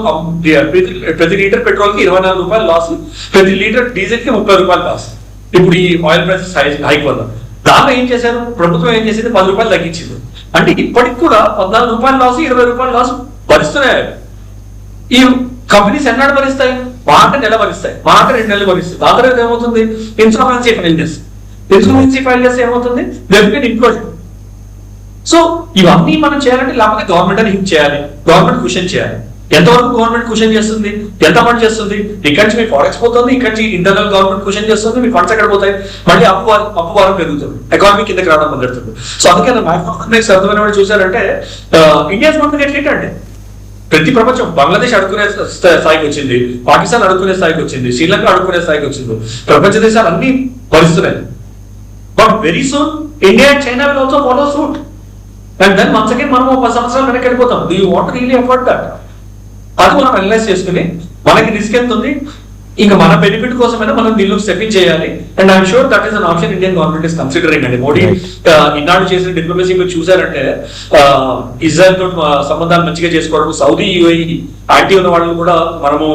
కి $24 లాస్, ప్రతి లీటర్ డీజిల్ కి $30 లాస్. ఇప్పుడు ఈ ఆయిల్ ప్రైసెస్ హైక్ వల్ల దాంట్లో ఏం చేశారు, ప్రభుత్వం ఏం చేసింది, $10 తగ్గించింది. అంటే ఇప్పటికి కూడా $14 లాస్, $20 లాస్ భరిస్తున్నాయి. ఈ కంపెనీస్ ఎన్నాడు భరిస్తాయి? మాట నెల భరిస్తాయి, మాట 2 నెలలు భరిస్తాయి. దాని తర్వాత ఏమవుతుంది, ఇన్సూరెన్సీ ఫైల్ చేస్తే ఏమవుతుంది, ఇంప్లోజన్. సో ఇవన్నీ మనం చేయాలంటే లేకపోతే గవర్నమెంట్ అని హిట్ చేయాలి, గవర్నమెంట్ క్వశ్చన్ చేయాలి. ఎంతవరకు గవర్నమెంట్ క్వశ్చన్ చేస్తుంది, ఎంత ఫండ్ చేస్తుంది? ఇక్కడి నుంచి మీ ఫారెక్స్ పోతుంది, ఇక్కడి నుంచి ఇంటర్నల్ గవర్నమెంట్ క్వశ్చన్ చేస్తుంది, మీ ఫండ్స్ ఎక్కడ పోతాయి? మళ్ళీ అప్పు భారం పెరుగుతుంది, ఎకానమీ కిందకి రావడం మొదలుతుంది. సో అందుకే మైక్రోఎకనామిక్స్ అర్థమైన వాళ్ళు చూసారంటే ఇండియా గవర్నమెంట్ ఎట్లేంటంటే ప్రతి ప్రపంచం బంగ్లాదేశ్ అడుక్కునే స్థాయికి వచ్చింది, పాకిస్తాన్ అడుక్కునే స్థాయికి వచ్చింది, శ్రీలంక అడుక్కునే స్థాయికి వచ్చింది, ప్రపంచ దేశాలు అన్ని భరిస్తున్నాయి. But very soon India and China will also follow suit. And then once again మనం 10 సంవత్సరాలు వెనక్కి వెళ్ళిపోతాం. Do you want really afford that? అది మనం అనలైజ్ చేసుకుని మనకి రిస్క్ ఎంత ఉంది, ఇంకా మన బెనిఫిట్ కోసమైనా మనం దీనిలో స్టెప్ చేయాలి. And I'm sure that is an option Indian government is considering అండి. మోడీ ఈనాడు చేసిన డిప్లొమసీ మీరు చూసారంటే ఇజ్రాయెల్ తో సంబంధాలు మంచిగా చేసుకోవడం, సౌదీ యూఏఈ యాంటీ ఉన్న వాళ్ళని కూడా మనము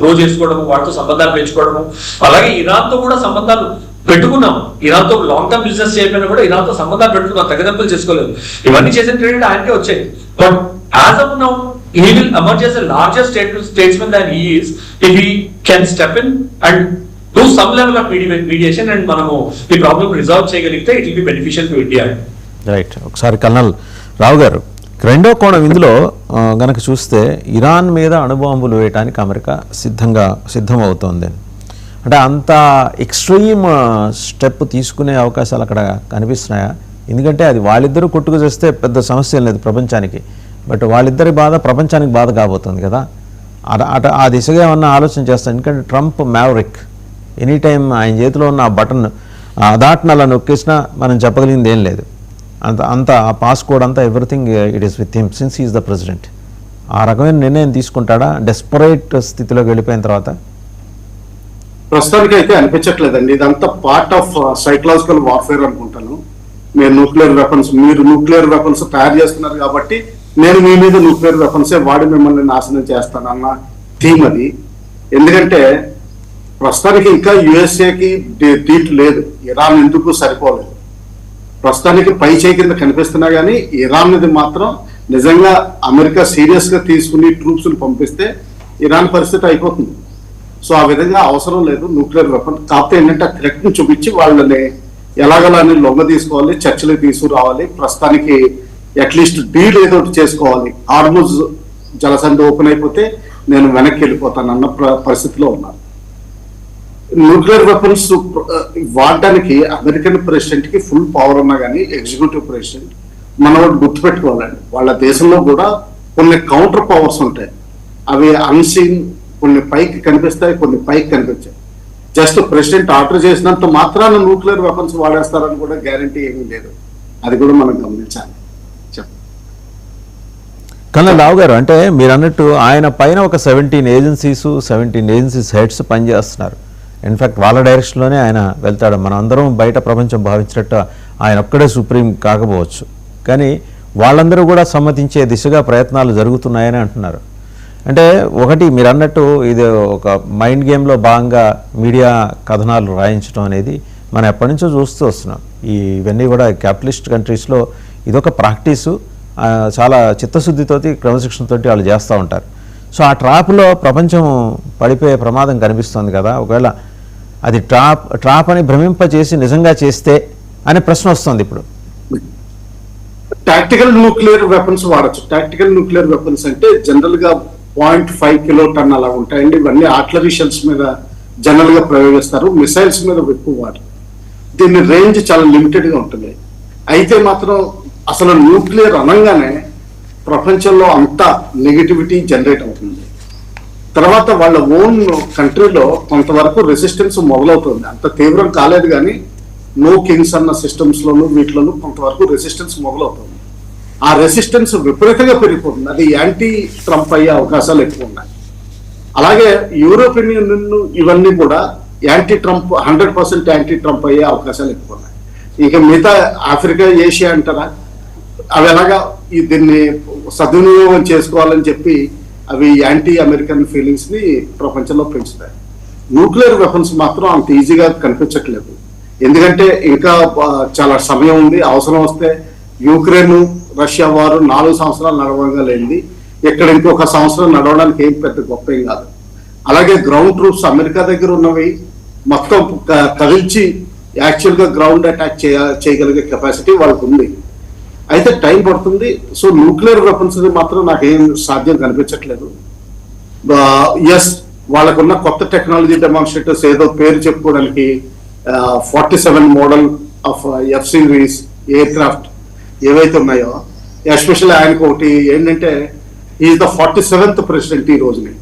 ప్రో చేసుకోవడము, వాళ్ళతో సంబంధాలు పెంచుకోవడము, అలాగే ఇరాన్ తో కూడా సంబంధాలు పెట్టుకున్నాం. ఇరాన్ తో లాంగ్ టర్మ్ బిజినెస్ చేయకపోయినా కూడా ఇరాన్ తో సంబంధాలు పెట్టుకున్నాం, తగ్గదంపులు చేసుకోలేదు. ఇవన్నీ చేసిన క్రెడిట్ ఆయనకే వచ్చాయి. But as of now he will emerge as a larger statesman than he is if he can step in and do some level of mediation and మనము ఈ ప్రాబ్లమ్ రిజాల్వ్ చేయగలిగితే it will be beneficial to India. Right. ఒకసారి colonel రావు గారు, రెండో కోణం ఇందులో గనక చూస్తే ఇరాన్ మీద అణుబాంబులు వేయడానికి అమెరికా సిద్ధం అవుతోంది. అంటే అంత ఎక్స్ట్రీమ్ స్టెప్ తీసుకునే అవకాశాలు అక్కడ కనిపిస్తున్నాయా? ఎందుకంటే అది వాళ్ళిద్దరూ కొట్టుకు చేస్తే పెద్ద సమస్య లేదు ప్రపంచానికి, బట్ వాళ్ళిద్దరి బాధ ప్రపంచానికి బాధ కాబోతుంది కదా. ఆ దిశగా ఏమన్నా ఆలోచన చేస్తాను. ఎందుకంటే ట్రంప్ మ్యావరిక్, ఎనీ టైం ఆయన చేతిలో ఉన్న ఆ బటన్ దాటిన అలా నొక్కేసినా మనం చెప్పగలిగింది ఏం లేదు. అంత ఆ పాస్ కోడ్ అంతా everything it is with him since he is the president. ఆ రకమైన నిర్ణయం తీసుకుంటాడా డెస్పరేట్ స్థితిలోకి వెళ్ళిపోయిన తర్వాత? ప్రస్తుతానికి అయితే అనిపించట్లేదండి. ఇదంతా పార్ట్ ఆఫ్ సైకలాజికల్ వార్ఫేర్ అనుకుంటాను. మీరు న్యూక్లియర్ వెపన్స్ తయారు చేస్తున్నారు కాబట్టి నేను మీ మీద న్యూక్లియర్ వెపన్సే వాడి మిమ్మల్ని నాశనం చేస్తానన్న థీమ్ అది. ఎందుకంటే ప్రస్తుతానికి ఇంకా యుఎస్ఏకి తీటు లేదు, ఇరాన్ ఎందుకు సరిపోలేదు. ప్రస్తుతానికి పై చేయి కింద కనిపిస్తున్నా కానీ ఇరాన్ మీద మాత్రం నిజంగా అమెరికా సీరియస్ గా తీసుకుని ట్రూప్స్ పంపిస్తే ఇరాన్ పరిస్థితి అయిపోతుంది. సో ఆ విధంగా అవసరం లేదు న్యూక్లియర్ వెపన్. కాకపోతే ఏంటంటే ఆ థ్రెట్ ని చూపించి వాళ్ళని ఎలాగలా అని లొంగ తీసుకోవాలి, చర్చలకు తీసుకురావాలి. ప్రస్తుతానికి అట్లీస్ట్ డీల్ ఏదో ఒకటి చేసుకోవాలి. హార్ముజ్ జలసంధి ఓపెన్ అయిపోతే నేను వెనక్కి వెళ్ళిపోతాను అన్న పరిస్థితిలో ఉన్నారు. న్యూక్లియర్ వెపన్స్ వాడడానికి అమెరికన్ ప్రెసిడెంట్ కి ఫుల్ పవర్ ఉన్నా కానీ ఎగ్జిక్యూటివ్ ప్రెసిడెంట్ మనం గుర్తుపెట్టుకోవాలండి. వాళ్ళ దేశంలో కూడా కొన్ని కౌంటర్ పవర్స్ ఉంటాయి. అవి అన్సీన్, కొన్ని పైకి కనిపిస్తాయి, కొన్ని పైకి కనిపించాయి. జస్ట్ ప్రెసిడెంట్ ఆర్డర్ చేసినంత మాత్రాన న్యూక్లియర్ వెపన్స్ వాడేస్తారని కూడా గ్యారంటీ ఏమీ లేదు. అది కూడా మనం గమనించాలి. కల్నల్ రావు గారు, అంటే మీరు అన్నట్టు ఆయన పైన ఒక 17 ఏజెన్సీస్ హెడ్స్ పనిచేస్తున్నారు. ఇన్ఫ్యాక్ట్ వాళ్ళ డైరెక్షన్లోనే ఆయన వెళ్తాడు. మనం అందరం బయట ప్రపంచం భావించినట్టు ఆయన ఒక్కడే సుప్రీం కాకపోవచ్చు, కానీ వాళ్ళందరూ కూడా సమ్మతించే దిశగా ప్రయత్నాలు జరుగుతున్నాయని అంటున్నారు. అంటే ఒకటి మీరు అన్నట్టు ఇది ఒక మైండ్ గేమ్లో భాగంగా మీడియా కథనాలు రాయించడం అనేది మనం ఎప్పటి నుంచో చూస్తూ వస్తున్నాం. ఇవన్నీ కూడా క్యాపిటలిస్ట్ కంట్రీస్లో ఇదొక ప్రాక్టీసు, చాలా చిత్తశుద్ధితోటి క్రమశిక్షణతోటి వాళ్ళు చేస్తూ ఉంటారు. సో ఆ ట్రాప్లో ప్రపంచం పడిపోయే ప్రమాదం కనిపిస్తుంది కదా. ఒకవేళ అది ట్రాప్ అని భ్రమింపచేసి నిజంగా చేస్తే అనే ప్రశ్న వస్తుంది ఇప్పుడు. టాక్టికల్ న్యూక్లియర్ వెపన్స్ వాడచ్చు. టాక్టికల్ న్యూక్లియర్ వెపన్స్ అంటే జనరల్ గా 0.5 కిలోటన్ అలా ఉంటాయండి. ఇవన్నీ ఆర్టిలరీ షెల్స్ మీద జనరల్ గా ప్రయోగిస్తారు, మిసైల్స్ మీద ఎక్కువ వాడరు. దీని రేంజ్ చాలా లిమిటెడ్ గా ఉంటుంది. అయితే మాత్రం అసలు న్యూక్లియర్ అనగానే ప్రపంచంలో అంత నెగిటివిటీ జనరేట్ అవుతుంది. తర్వాత వాళ్ళ ఓన్ కంట్రీలో కొంతవరకు రెసిస్టెన్స్ మొదలవుతుంది. అంత తీవ్రం కాలేదు కానీ నో కింగ్స్ అన్న సిస్టమ్స్ లోను వీటిలోనూ కొంతవరకు రెసిస్టెన్స్ మొదలవుతుంది. ఆ రెసిస్టెన్స్ విపరీతంగా పెరిగిపోతుంది. అది యాంటీ ట్రంప్ అయ్యే అవకాశాలు ఎక్కువ ఉన్నాయి. అలాగే యూరోపియన్ యూనియన్ ఇవన్నీ కూడా యాంటీ ట్రంప్ 100% యాంటీ ట్రంప్ అయ్యే అవకాశాలు ఎక్కువ ఉన్నాయి. ఇక మిగతా ఆఫ్రికా, ఏషియా అంటారా, అవి ఎలాగా దీన్ని సద్వినియోగం చేసుకోవాలని చెప్పి అవి యాంటీ అమెరికన్ ఫీలింగ్స్ ని ప్రపంచంలో పెంచుతాయి. న్యూక్లియర్ వెపన్స్ మాత్రం అంత ఈజీగా కనిపించట్లేదు. ఎందుకంటే ఇంకా చాలా సమయం ఉంది. అవసరం వస్తే యుక్రెయిన్ రష్యా వారు 4 సంవత్సరాలు నడవగా లేనిది ఇక్కడ ఇంకొక సంవత్సరం నడవడానికి ఏం పెద్ద గొప్ప ఏం కాదు. అలాగే గ్రౌండ్ ట్రూప్స్ అమెరికా దగ్గర ఉన్నవి మొత్తం కదిల్చి యాక్చువల్ గా గ్రౌండ్ అటాక్ చేయగలిగే కెపాసిటీ వాళ్ళకు ఉంది. అయితే టైం పడుతుంది. సో న్యూక్లియర్ వెపన్స్ మాత్రం నాకేం సాధ్యం కనిపించట్లేదు. ఎస్ వాళ్ళకున్న కొత్త టెక్నాలజీ డెమాన్స్ట్రేటర్స్ ఏదో పేరు చెప్పుకోవడానికి 47 model of F series air craft ఏవైతే ఉన్నాయో, ఎస్పెషల్లీ ఆయనకు ఒకటి ఏంటంటే ఈజ్ ద 47th ప్రెసిడెంట్ ఈ రోజుని.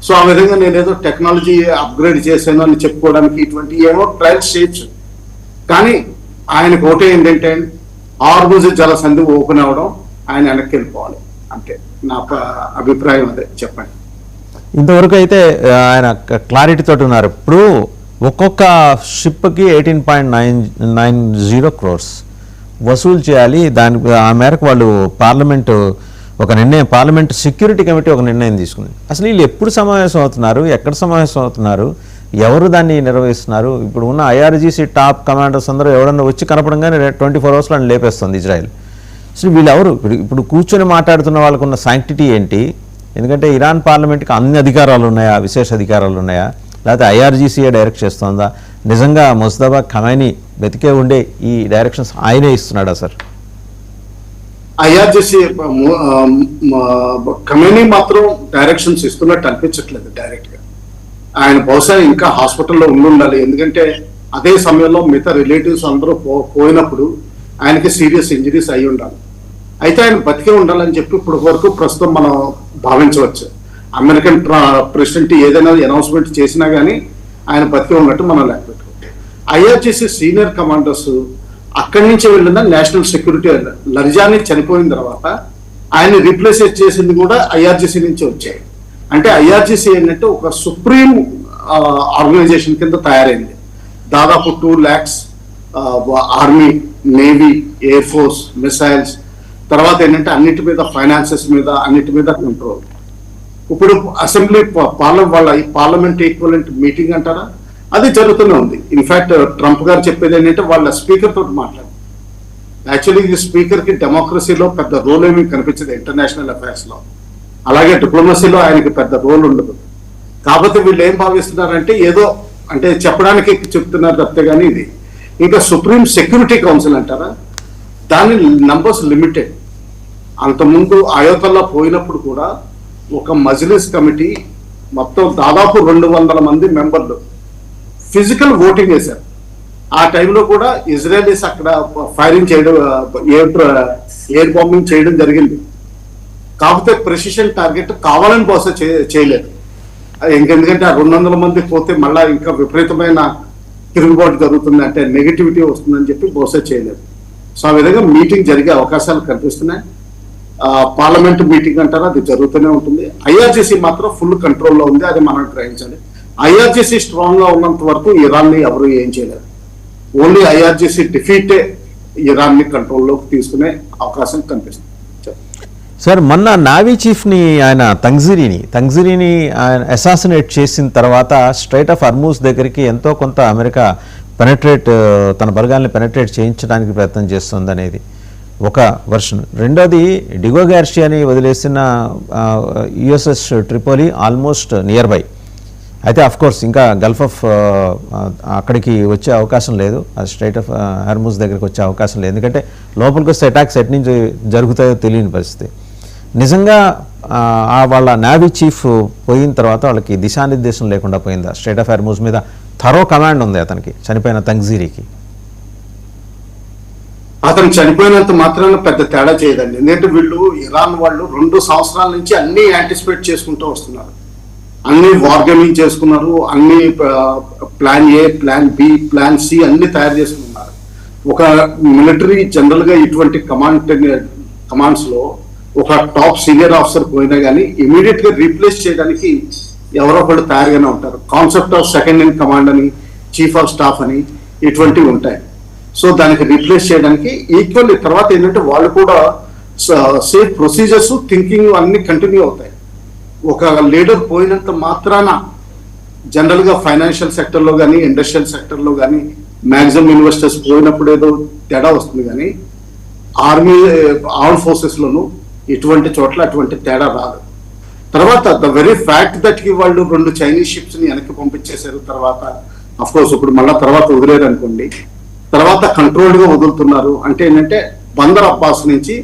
సో ఆ విధంగా నేనేదో టెక్నాలజీ అప్గ్రేడ్ చేశాను అని చెప్పుకోవడానికి ఇటువంటి ఏమో ట్రయల్స్ చేయొచ్చు. కానీ ఆయనకు ఒకటే ఏంటంటే హార్ముజ్ జలసంధి ఓపెన్ అవ్వడం, ఆయన వెనక్కి వెళ్ళిపోవాలి, అంతే నా అభిప్రాయం. అదే చెప్పండి. ఇంతవరకు అయితే ఆయన క్లారిటీ తోటి ఉన్నారు. ఇప్పుడు ఒక్కొక్క షిప్కి 18.90 crores వసూలు చేయాలి. ఆ మేరకు వాళ్ళు పార్లమెంట్ సెక్యూరిటీ కమిటీ ఒక నిర్ణయం తీసుకుంది. అసలు వీళ్ళు ఎప్పుడు సమావేశం అవుతున్నారు, ఎక్కడ సమావేశం అవుతున్నారు, ఎవరు దాన్ని నిర్వహిస్తున్నారు? ఇప్పుడు ఉన్న ఐఆర్జీసీ టాప్ కమాండర్స్ అందరూ ఎవరన్నా వచ్చి కనపడంగానే 24 hours అని లేపేస్తుంది ఇజ్రాయెల్. అసలు వీళ్ళు ఎవరు? ఇప్పుడు కూర్చొని మాట్లాడుతున్న వాళ్ళకు ఉన్న శాంక్టిటీ ఏంటి? ఎందుకంటే ఇరాన్ పార్లమెంట్కి అన్ని అధికారాలు ఉన్నాయా, విశేష అధికారాలు ఉన్నాయా, లేకపోతే ఐఆర్జీసీఏ డైరెక్ట్ చేస్తుందా? నిజంగా ముస్తఫా ఖమైనీ బతికే ఉండే ఈ డైరెక్షన్స్ ఆయనే ఇస్తున్నాడా సార్? ఐఆర్జీసీ ఖమైనీ మాత్రం డైరెక్షన్స్ ఇస్తున్నట్టు అనిపించట్లేదు డైరెక్ట్ గా. ఆయన బహుశా ఇంకా హాస్పిటల్లో ఉండాలి. ఎందుకంటే అదే సమయంలో మిగతా రిలేటివ్స్ అందరూ పోయినప్పుడు ఆయనకి సీరియస్ ఇంజరీస్ అయి ఉండాలి. అయితే ఆయన బతికే ఉండాలని చెప్పి ఇప్పుడు వరకు ప్రస్తుతం మనం భావించవచ్చు. అమెరికన్ ప్రెసిడెంట్ ఏదైనా అనౌన్స్మెంట్ చేసినా కానీ ఆయన బతికే ఉన్నట్టు మనం లెక్క పెట్టుకుంటే, ఐఆర్జీసీ సీనియర్ కమాండర్స్ అక్కడి నుంచి వెళ్ళిన నేషనల్ సెక్యూరిటీ లర్జాని చనిపోయిన తర్వాత ఆయన రీప్లేస్ చేసింది కూడా ఐఆర్జీసీ నుంచి వచ్చాయి. అంటే ఐఆర్జీసీ ఏంటంటే ఒక సుప్రీం ఆర్గనైజేషన్ కింద తయారైంది. దాదాపు 2 lakhs army, navy, air force, missiles, తర్వాత ఏంటంటే అన్నిటి మీద ఫైనాన్సెస్ మీద అన్నిటి మీద కంట్రోల్. ఇప్పుడు అసెంబ్లీ వాళ్ళ పార్లమెంట్ ఈక్వలెంట్ మీటింగ్ అంటారా, అది జరుగుతూనే ఉంది. ఇన్ఫాక్ట్ ట్రంప్ గారు చెప్పేది ఏంటంటే వాళ్ళ స్పీకర్ తోటి మాట్లాడు. యాక్చువల్లీ ఈ స్పీకర్ కి డెమోక్రసీలో పెద్ద రోల్ ఏమీ కనిపించదు ఇంటర్నేషనల్ అఫైర్స్ లో, అలాగే డిప్లొమసీలో ఆయనకి పెద్ద రోల్ ఉండదు. కాకపోతే వీళ్ళు ఏం భావిస్తున్నారంటే ఏదో అంటే చెప్పడానికి చెప్తున్నారు తప్పితే కానీ ఇది ఇంకా సుప్రీం సెక్యూరిటీ కౌన్సిల్ అంటారా, దాని నంబర్స్ లిమిటెడ్. అంతకుముందు అయోధ్యలో పోయినప్పుడు కూడా ఒక మజ్లిస్ కమిటీ మొత్తం దాదాపు 200 మంది మెంబర్లు ఫిజికల్ ఓటింగ్ వేశారు. ఆ టైంలో కూడా ఇజ్రాయలీస్ అక్కడ ఫైరింగ్ చేయడం, ఎయిర్ బాంబింగ్ చేయడం జరిగింది. కాకపోతే ప్రెసిషన్ టార్గెట్ కావాలని బహుశా చేయలేదు. ఎందుకంటే ఆ 200 మంది పోతే మళ్ళా ఇంకా విపరీతమైన తిరుగుబాటు జరుగుతుంది, అంటే నెగిటివిటీ వస్తుందని చెప్పి బహుశా చేయలేదు. సో ఆ విధంగా మీటింగ్ జరిగే అవకాశాలు కనిపిస్తున్నాయి. పార్లమెంట్ మీటింగ్ అంటారా, అది జరుగుతూనే ఉంటుంది. ఐఆర్జీసీ మాత్రం ఫుల్ కంట్రోల్లో ఉంది, అది మనం గ్రహించాలి. ఐఆర్జీసీ స్ట్రాంగ్ గా ఉన్నంత వరకు ఇరాన్ ని ఎవరు ఏం చేయలేరు. ఓన్లీ ఐఆర్జీసీ డిఫీటే ఇరాన్ ని కంట్రోల్లోకి తీసుకునే అవకాశం కనిపిస్తుంది. సార్, మొన్న నావీ చీఫ్ని ఆయన తంగ్జిరీని ఆయన అసాసినేట్ చేసిన తర్వాత స్ట్రైట్ ఆఫ్ హర్మూజ్ దగ్గరికి ఎంతో కొంత అమెరికా తన బలగాల్ని పెనట్రేట్ చేయించడానికి ప్రయత్నం చేస్తుంది అనేది ఒక వర్షన్. రెండోది డిగో గార్షియాని వదిలేసిన USS Tripoli almost near by. అయితే కోర్స్ ఇంకా గల్ఫ్ ఆఫ్ అక్కడికి వచ్చే అవకాశం లేదు, స్ట్రైట్ ఆఫ్ హర్మూజ్ దగ్గరికి వచ్చే అవకాశం లేదు. ఎందుకంటే లోపలికి వస్తే అటాక్స్ ఎట్ నుంచి జరుగుతాయో తెలియని పరిస్థితి. నిజంగా వాళ్ళ నేవీ చీఫ్ పోయిన తర్వాత వాళ్ళకి దిశానిర్దేశం లేకుండా పోయిందా? స్ట్రైట్ ఆఫ్ హర్మూజ్ మీద థరో కమాండ్ ఉంది అతనికి, చనిపోయిన తంగ్జీరీకి. అతను చనిపోయినంత మాత్రాన పెద్ద తేడా చేయదండి. ఎందుకంటే వీళ్ళు ఇరాన్ వాళ్ళు 2 సంవత్సరాల నుంచి అన్ని యాంటిసిపేట్ చేసుకుంటూ వస్తున్నారు, అన్ని వార్గేమింగ్ చేసుకున్నారు, అన్ని plan A, plan B, plan C అన్ని తయారు చేసుకున్నారు. ఒక మిలిటరీ జనరల్ గా ఇటువంటి కమాండ్స్ లో ఒక టాప్ సీనియర్ ఆఫీసర్ పోయినా కానీ ఇమీడియట్ గా రీప్లేస్ చేయడానికి ఎవరో ఒకళ్ళు తయారుగానే ఉంటారు. Concept of second in command అని, చీఫ్ ఆఫ్ స్టాఫ్ అని ఇటువంటివి ఉంటాయి. సో దానికి రీప్లేస్ చేయడానికి ఈక్వల్. తర్వాత ఏంటంటే వాళ్ళు కూడా సేఫ్ ప్రొసీజర్స్, థింకింగ్ అన్ని కంటిన్యూ అవుతాయి. ఒక లీడర్ పోయినంత మాత్రాన జనరల్ గా ఫైనాన్షియల్ సెక్టర్ లో కానీ, ఇండస్ట్రియల్ సెక్టర్ లో కానీ మాక్సిమం ఇన్వెస్టర్స్ పోయినప్పుడు ఏదో తేడా వస్తుంది. కానీ ఆర్మ్ ఫోర్సెస్ లోను ఇటువంటి చోట్ల అటువంటి తేడా రాదు. తర్వాత ద వెరీ ఫ్యాక్ట్ దట్ కి వాళ్ళు 2 చైనీస్ షిప్స్ ని వెనక్కి పంపించేశారు. తర్వాత అఫ్ కోర్స్ ఇప్పుడు మళ్ళా తర్వాత వదిలేరు అనుకోండి, తర్వాత కంట్రోల్డ్ గా వదులుతున్నారు. అంటే ఏంటంటే బందర్ అబ్బాస్ నుంచి